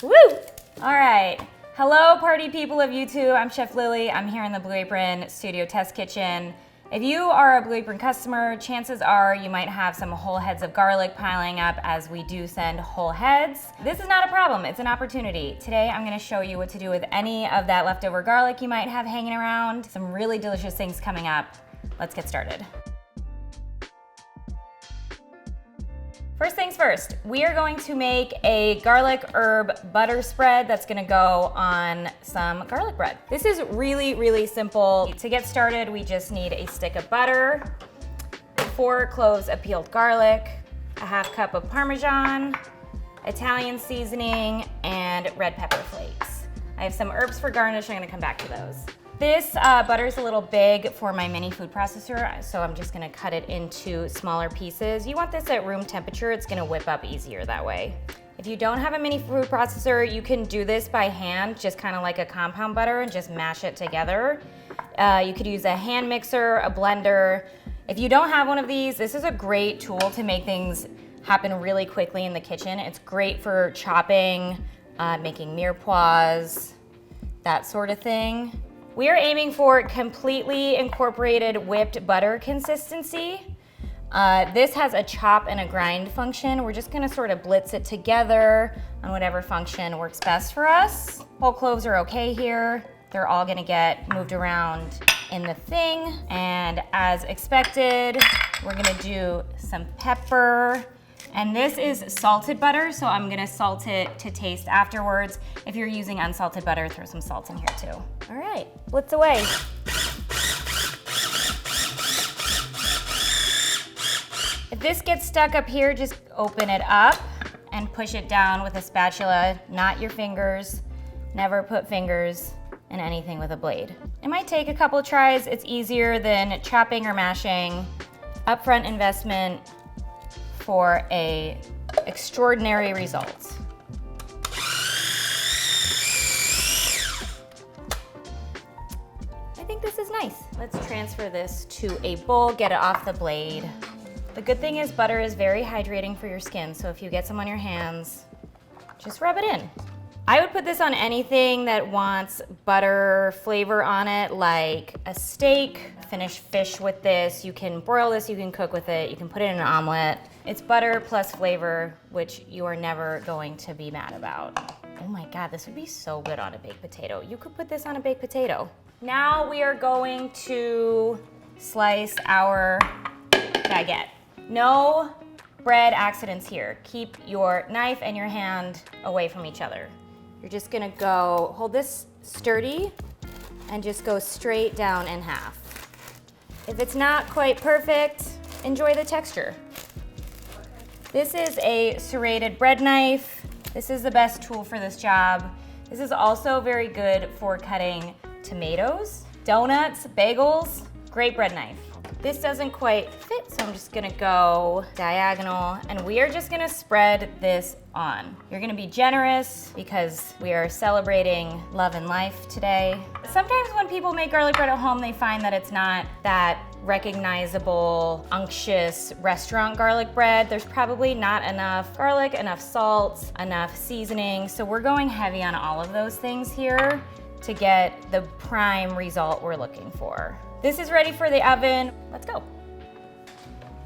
Woo! All right. Hello, party people of YouTube. I'm Chef Lili. I'm here in the Blue Apron Studio Test Kitchen. If you are a Blue Apron customer, chances are you might have some whole heads of garlic piling up, as we do send whole heads. This is not a problem, it's an opportunity. Today I'm gonna show you what to do with any of that leftover garlic you might have hanging around. Some really delicious things coming up. Let's get started. First things first, we are going to make a garlic herb butter spread that's gonna go on some garlic bread. This is really, really simple. To get started, we just need a stick of butter, 4 cloves of peeled garlic, a half cup of Parmesan, Italian seasoning, and red pepper flakes. I have some herbs for garnish, I'm gonna come back to those. This butter is a little big for my mini food processor, so I'm just gonna cut it into smaller pieces. You want this at room temperature, it's gonna whip up easier that way. If you don't have a mini food processor, you can do this by hand, just kind of like a compound butter, and just mash it together. You could use a hand mixer, a blender. If you don't have one of these, this is a great tool to make things happen really quickly in the kitchen. It's great for chopping, making mirepoix, that sort of thing. We are aiming for completely incorporated whipped butter consistency. This has a chop and a grind function. We're just gonna sort of blitz it together on whatever function works best for us. Whole cloves are okay here. They're all gonna get moved around in the thing. And as expected, we're gonna do some pepper. And this is salted butter, so I'm gonna salt it to taste afterwards. If you're using unsalted butter, throw some salt in here too. All right, blitz away. If this gets stuck up here, just open it up and push it down with a spatula, not your fingers. Never put fingers in anything with a blade. It might take a couple tries. It's easier than chopping or mashing. Upfront investment for a extraordinary result. I think this is nice. Let's transfer this to a bowl, get it off the blade. The good thing is butter is very hydrating for your skin, so if you get some on your hands, just rub it in. I would put this on anything that wants butter flavor on it, like a steak. Finish fish with this. You can broil this, you can cook with it, you can put it in an omelet. It's butter plus flavor, which you are never going to be mad about. Oh my God, this would be so good on a baked potato. You could put this on a baked potato. Now we are going to slice our baguette. No bread accidents here. Keep your knife and your hand away from each other. You're just gonna go, hold this sturdy and just go straight down in half. If it's not quite perfect, enjoy the texture. This is a serrated bread knife. This is the best tool for this job. This is also very good for cutting tomatoes, donuts, bagels. Great bread knife. This doesn't quite fit, so I'm just gonna go diagonal, and we are just gonna spread this on. You're gonna be generous because we are celebrating love and life today. Sometimes when people make garlic bread at home, they find that it's not that recognizable, unctuous restaurant garlic bread. There's probably not enough garlic, enough salt, enough seasoning, so we're going heavy on all of those things here to get the prime result we're looking for. This is ready for the oven. Let's go.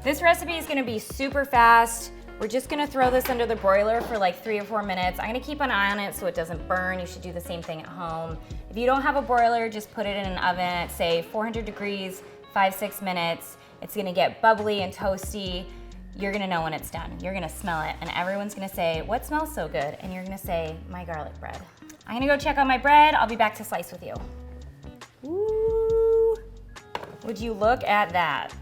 This recipe is gonna be super fast. We're just gonna throw this under the broiler for like 3 or 4 minutes. I'm gonna keep an eye on it so it doesn't burn. You should do the same thing at home. If you don't have a broiler, just put it in an oven at say 400 degrees, 5-6 minutes. It's gonna get bubbly and toasty. You're gonna know when it's done. You're gonna smell it and everyone's gonna say, what smells so good? And you're gonna say, my garlic bread. I'm gonna go check on my bread. I'll be back to slice with you. Ooh. Would you look at that?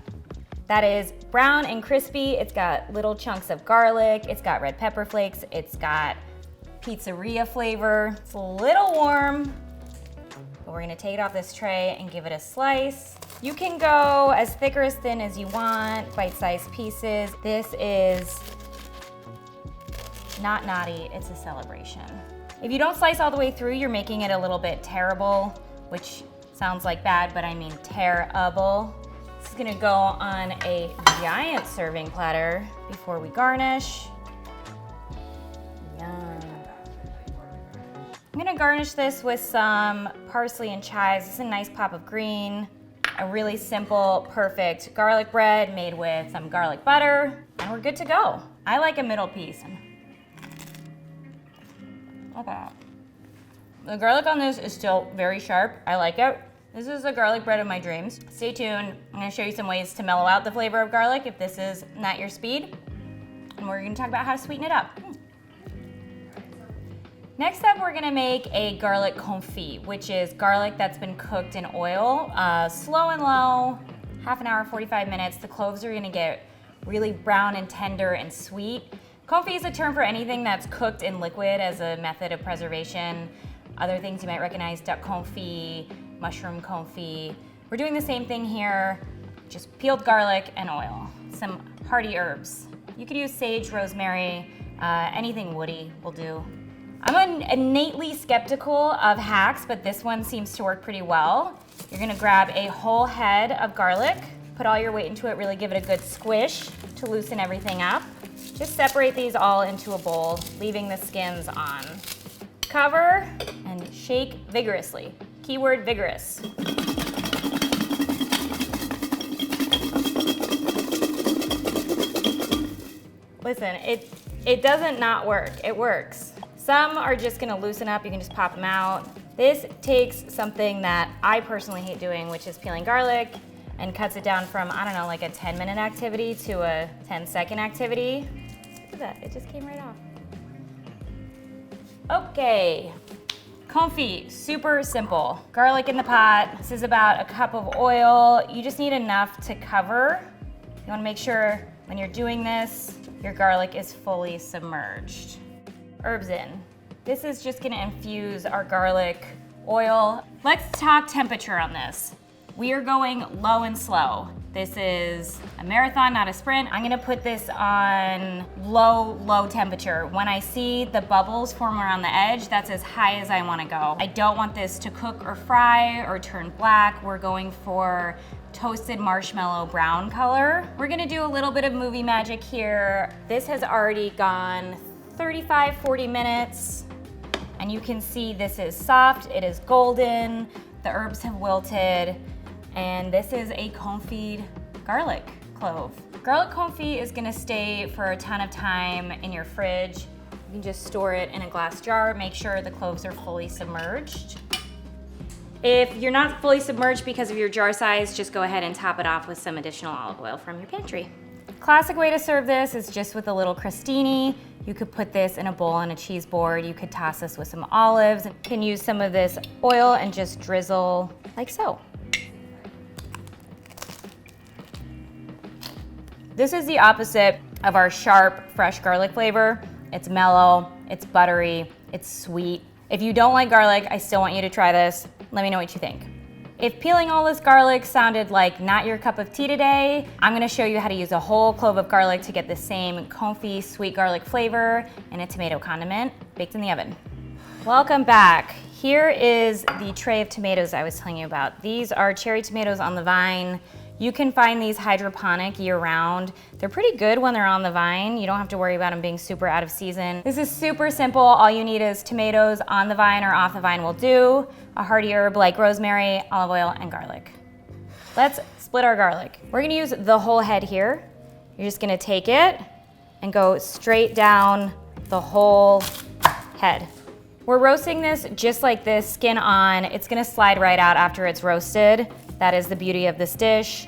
That is brown and crispy. It's got little chunks of garlic. It's got red pepper flakes. It's got pizzeria flavor. It's a little warm, but we're gonna take it off this tray and give it a slice. You can go as thick or as thin as you want, bite-sized pieces. This is not naughty, it's a celebration. If you don't slice all the way through, you're making it a little bit terrible, which sounds like bad, but I mean terrible. This is gonna go on a giant serving platter before we garnish. Yum. I'm gonna garnish this with some parsley and chives. This is a nice pop of green. A really simple, perfect garlic bread made with some garlic butter, and we're good to go. I like a middle piece. Look at that. The garlic on this is still very sharp. I like it. This is the garlic bread of my dreams. Stay tuned. I'm gonna show you some ways to mellow out the flavor of garlic if this is not your speed. And we're gonna talk about how to sweeten it up. Next up, we're gonna make a garlic confit, which is garlic that's been cooked in oil, slow and low, half an hour, 45 minutes. The cloves are gonna get really brown and tender and sweet. Confit is a term for anything that's cooked in liquid as a method of preservation. Other things you might recognize, duck confit, mushroom confit. We're doing the same thing here, just peeled garlic and oil, some hearty herbs. You could use sage, rosemary, anything woody will do. I'm innately skeptical of hacks, but this one seems to work pretty well. You're gonna grab a whole head of garlic, put all your weight into it, really give it a good squish to loosen everything up. Just separate these all into a bowl, leaving the skins on. Cover and shake vigorously. Keyword vigorous. Listen, it doesn't not work, it works. Some are just gonna loosen up, you can just pop them out. This takes something that I personally hate doing, which is peeling garlic, and cuts it down from, I don't know, like a 10-minute activity to a 10-second activity. Look at that, it just came right off. Okay, confit, super simple. Garlic in the pot, this is about a cup of oil. You just need enough to cover. You wanna make sure when you're doing this, your garlic is fully submerged. Herbs in. This is just gonna infuse our garlic oil. Let's talk temperature on this. We are going low and slow. This is a marathon, not a sprint. I'm gonna put this on low temperature. When I see the bubbles form around the edge, that's as high as I wanna go. I don't want this to cook or fry or turn black. We're going for toasted marshmallow brown color. We're gonna do a little bit of movie magic here. This has already gone 35, 40 minutes, and you can see this is soft, it is golden, the herbs have wilted, and this is a confit garlic clove. Garlic confit is gonna stay for a ton of time in your fridge. You can just store it in a glass jar, make sure the cloves are fully submerged. If you're not fully submerged because of your jar size, just go ahead and top it off with some additional olive oil from your pantry. Classic way to serve this is just with a little crostini. You could put this in a bowl on a cheese board. You could toss this with some olives. You can use some of this oil and just drizzle like so. This is the opposite of our sharp, fresh garlic flavor. It's mellow, it's buttery, it's sweet. If you don't like garlic, I still want you to try this. Let me know what you think. If peeling all this garlic sounded like not your cup of tea today, I'm gonna show you how to use a whole clove of garlic to get the same confit sweet garlic flavor in a tomato condiment baked in the oven. Welcome back. Here is the tray of tomatoes I was telling you about. These are cherry tomatoes on the vine. You can find these hydroponic year-round. They're pretty good when they're on the vine. You don't have to worry about them being super out of season. This is super simple. All you need is tomatoes on the vine or off the vine will do, a hearty herb like rosemary, olive oil, and garlic. Let's split our garlic. We're gonna use the whole head here. You're just gonna take it and go straight down the whole head. We're roasting this just like this, skin on. It's gonna slide right out after it's roasted. That is the beauty of this dish.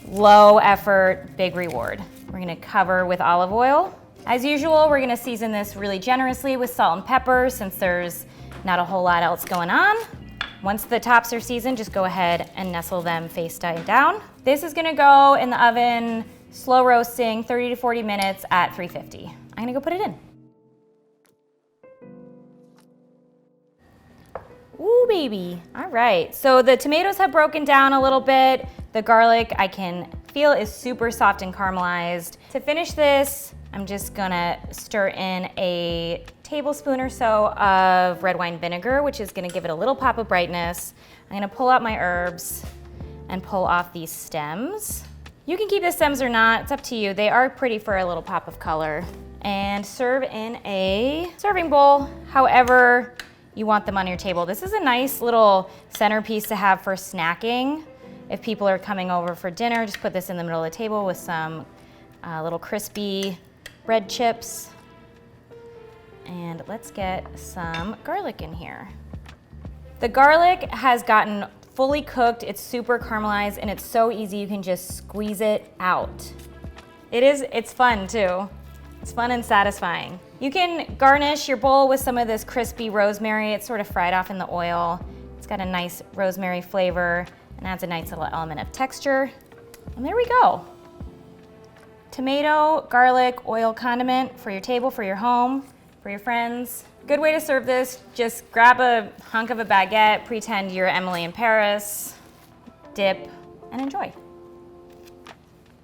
Low effort, big reward. We're gonna cover with olive oil. As usual, we're gonna season this really generously with salt and pepper since there's not a whole lot else going on. Once the tops are seasoned, just go ahead and nestle them face down. This is gonna go in the oven, slow roasting, 30 to 40 minutes at 350. I'm gonna go put it in. Ooh, baby. All right, so the tomatoes have broken down a little bit. The garlic I can feel is super soft and caramelized. To finish this, I'm just gonna stir in a tablespoon or so of red wine vinegar, which is gonna give it a little pop of brightness. I'm gonna pull out my herbs and pull off these stems. You can keep the stems or not, it's up to you. They are pretty for a little pop of color. And serve in a serving bowl. However you want them on your table. This is a nice little centerpiece to have for snacking. If people are coming over for dinner, just put this in the middle of the table with some little crispy bread chips. And let's get some garlic in here. The garlic has gotten fully cooked, it's super caramelized, and it's so easy, you can just squeeze it out. It's fun too. It's fun and satisfying. You can garnish your bowl with some of this crispy rosemary. It's sort of fried off in the oil. It's got a nice rosemary flavor and adds a nice little element of texture. And there we go. Tomato, garlic, oil condiment for your table, for your home, for your friends. Good way to serve this, just grab a hunk of a baguette, pretend you're Emily in Paris, dip, and enjoy.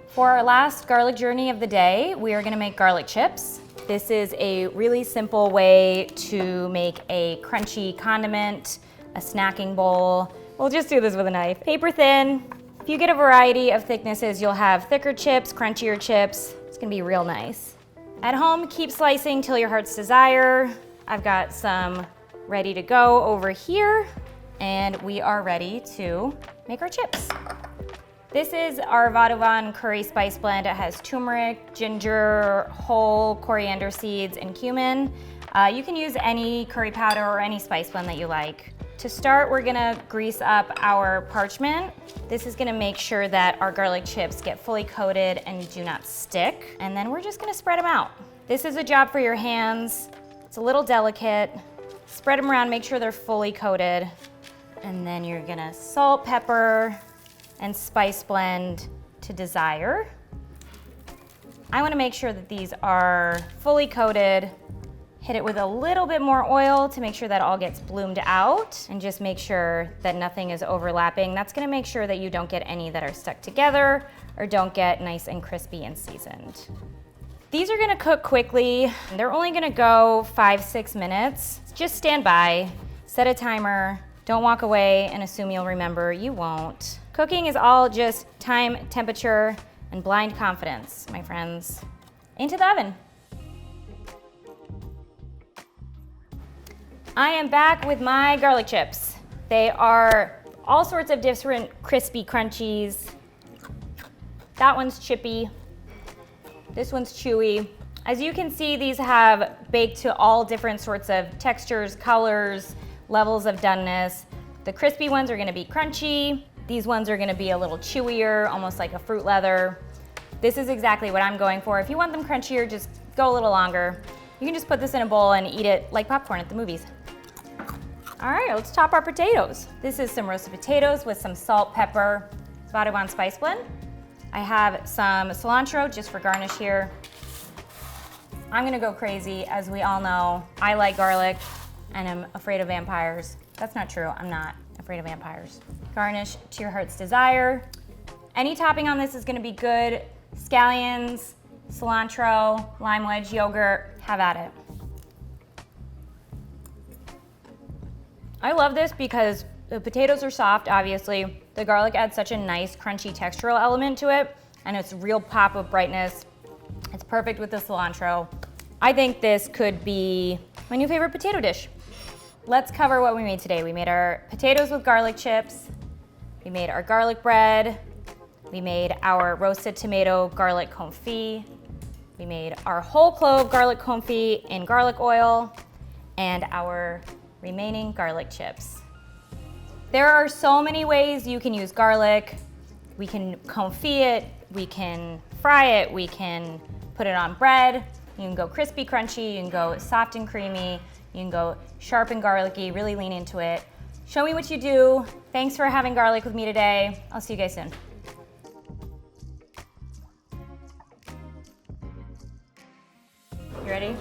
For our last garlic journey of the day, we are gonna make garlic chips. This is a really simple way to make a crunchy condiment, a snacking bowl. We'll just do this with a knife. Paper thin. If you get a variety of thicknesses, you'll have thicker chips, crunchier chips. It's gonna be real nice. At home, keep slicing till your heart's desire. I've got some ready to go over here, and we are ready to make our chips. This is our Vadavan curry spice blend. It has turmeric, ginger, whole coriander seeds, and cumin. You can use any curry powder or any spice blend that you like. To start, we're gonna grease up our parchment. This is gonna make sure that our garlic chips get fully coated and do not stick. And then we're just gonna spread them out. This is a job for your hands. It's a little delicate. Spread them around, make sure they're fully coated. And then you're gonna salt, pepper, and spice blend to desire. I wanna make sure that these are fully coated. Hit it with a little bit more oil to make sure that all gets bloomed out, and just make sure that nothing is overlapping. That's gonna make sure that you don't get any that are stuck together or don't get nice and crispy and seasoned. These are gonna cook quickly. They're only gonna go 5-6 minutes. Just stand by, set a timer, don't walk away and assume you'll remember, you won't. Cooking is all just time, temperature, and blind confidence, my friends. Into the oven. I am back with my garlic chips. They are all sorts of different crispy crunchies. That one's chippy. This one's chewy. As you can see, these have baked to all different sorts of textures, colors, levels of doneness. The crispy ones are gonna be crunchy. These ones are gonna be a little chewier, almost like a fruit leather. This is exactly what I'm going for. If you want them crunchier, just go a little longer. You can just put this in a bowl and eat it like popcorn at the movies. All right, let's chop our potatoes. This is some roasted potatoes with some salt, pepper, Vadavan spice blend. I have some cilantro just for garnish here. I'm gonna go crazy. As we all know, I like garlic and I'm afraid of vampires. That's not true, I'm not afraid of vampires. Garnish to your heart's desire. Any topping on this is gonna be good. Scallions, cilantro, lime wedge, yogurt, have at it. I love this because the potatoes are soft, obviously. The garlic adds such a nice crunchy textural element to it, and it's a real pop of brightness. It's perfect with the cilantro. I think this could be my new favorite potato dish. Let's cover what we made today. We made our potatoes with garlic chips. We made our garlic bread. We made our roasted tomato garlic confit. We made our whole clove garlic confit in garlic oil, and our remaining garlic chips. There are so many ways you can use garlic. We can confit it, we can fry it, we can put it on bread. You can go crispy, crunchy, you can go soft and creamy, you can go sharp and garlicky, really lean into it. Show me what you do. Thanks for having garlic with me today. I'll see you guys soon. You ready?